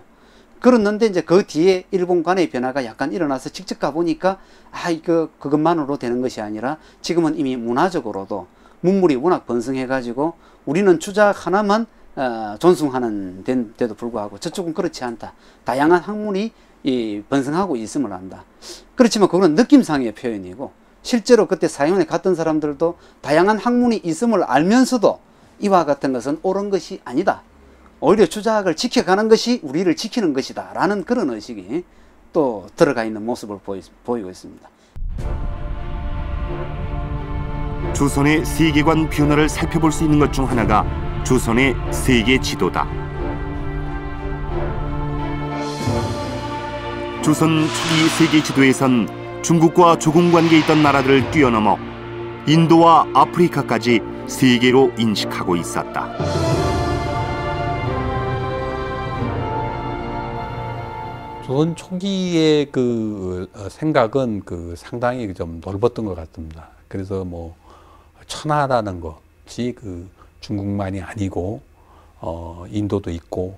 [SPEAKER 14] 그랬는데 이제 그 뒤에 일본 간의 변화가 약간 일어나서 직접 가보니까 그것만으로 되는 것이 아니라 지금은 이미 문화적으로도 문물이 워낙 번성해가지고 우리는 주작 하나만 존숭하는 데도 불구하고 저쪽은 그렇지 않다. 다양한 학문이 번성하고 있음을 안다. 그렇지만 그건 느낌상의 표현이고 실제로 그때 사형원에 갔던 사람들도 다양한 학문이 있음을 알면서도 이와 같은 것은 옳은 것이 아니다. 오히려 주작을 지켜가는 것이 우리를 지키는 것이다 라는 그런 의식이 또 들어가 있는 모습을 보이고 있습니다.
[SPEAKER 1] 조선의 세계관 변화를 살펴볼 수 있는 것 중 하나가 조선의 세계 지도다. 조선 초기 세계 지도에선 중국과 조공 관계에 있던 나라들을 뛰어넘어 인도와 아프리카까지 세계로 인식하고 있었다.
[SPEAKER 13] 조선 초기의 그 생각은 상당히 좀 넓었던 것 같습니다. 그래서 뭐 천하라는 것이 중국만이 아니고 인도도 있고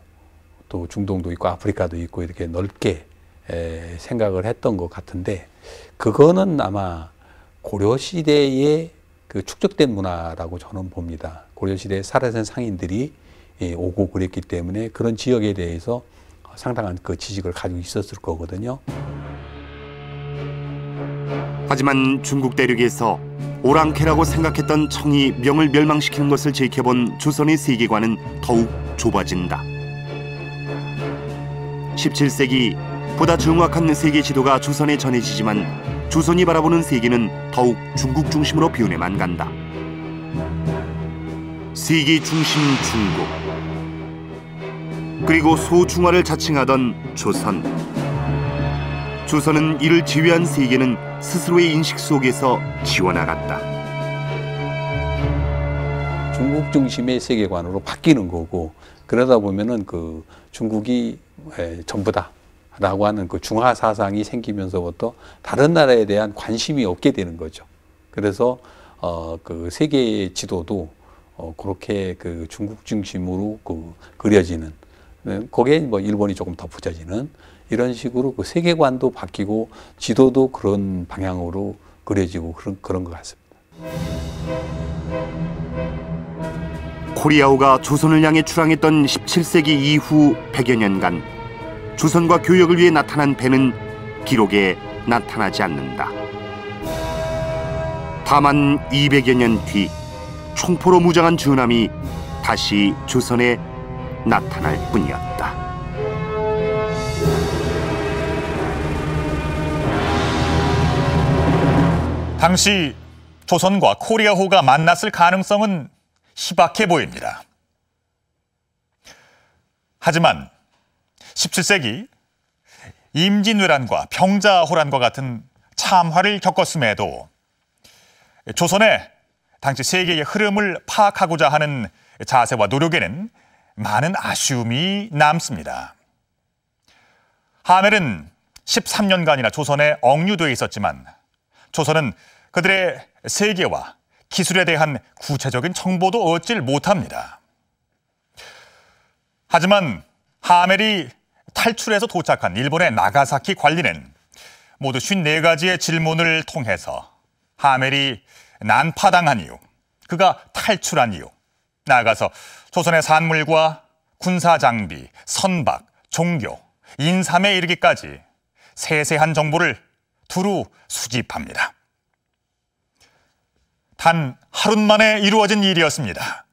[SPEAKER 13] 또 중동도 있고 아프리카도 있고 이렇게 넓게 생각을 했던 것 같은데, 그거는 아마 고려시대에 축적된 문화라고 저는 봅니다. 고려시대에 살아선 상인들이 오고 그랬기 때문에 그런 지역에 대해서 상당한 지식을 가지고 있었을 거거든요.
[SPEAKER 1] 하지만 중국 대륙에서 오랑캐라고 생각했던 청이 명을 멸망시키는 것을 지켜본 조선의 세계관은 더욱 좁아진다. 17세기 보다 정확한 세계 지도가 조선에 전해지지만 조선이 바라보는 세계는 더욱 중국 중심으로 변해만 간다. 세계 중심 중국, 그리고 소중화를 자칭하던 조선. 조선은 이를 지휘한 세계는 스스로의 인식 속에서 지워나갔다.
[SPEAKER 13] 중국 중심의 세계관으로 바뀌는 거고, 그러다 보면은 중국이
[SPEAKER 15] 전부다라고 하는 그 중화 사상이 생기면서부터 다른 나라에 대한 관심이 없게 되는 거죠. 그래서 그 세계 지도도 그렇게 그 중국 중심으로 그려지는, 거기에 뭐 일본이 조금 덧붙여지는 이런 식으로 그 세계관도 바뀌고 지도도 그런 방향으로 그려지고 그런 것 같습니다.
[SPEAKER 1] 코리아호가 조선을 향해 출항했던 17세기 이후 100여 년간 조선과 교역을 위해 나타난 배는 기록에 나타나지 않는다. 다만 200여 년 뒤 총포로 무장한 전함이 다시 조선에 나타날 뿐이었다.
[SPEAKER 4] 당시 조선과 코리아호가 만났을 가능성은 희박해 보입니다. 하지만 17세기 임진왜란과 병자호란과 같은 참화를 겪었음에도 조선의 당시 세계의 흐름을 파악하고자 하는 자세와 노력에는 많은 아쉬움이 남습니다. 하멜은 13년간이나 조선에 억류되어 있었지만 조선은 그들의 세계와 기술에 대한 구체적인 정보도 얻질 못합니다. 하지만 하멜이 탈출해서 도착한 일본의 나가사키 관리는 모두 54가지의 질문을 통해서 하멜이 난파당한 이유, 그가 탈출한 이유, 나아가서 조선의 산물과 군사장비, 선박, 종교, 인삼에 이르기까지 세세한 정보를 두루 수집합니다. 단 하루 만에 이루어진 일이었습니다.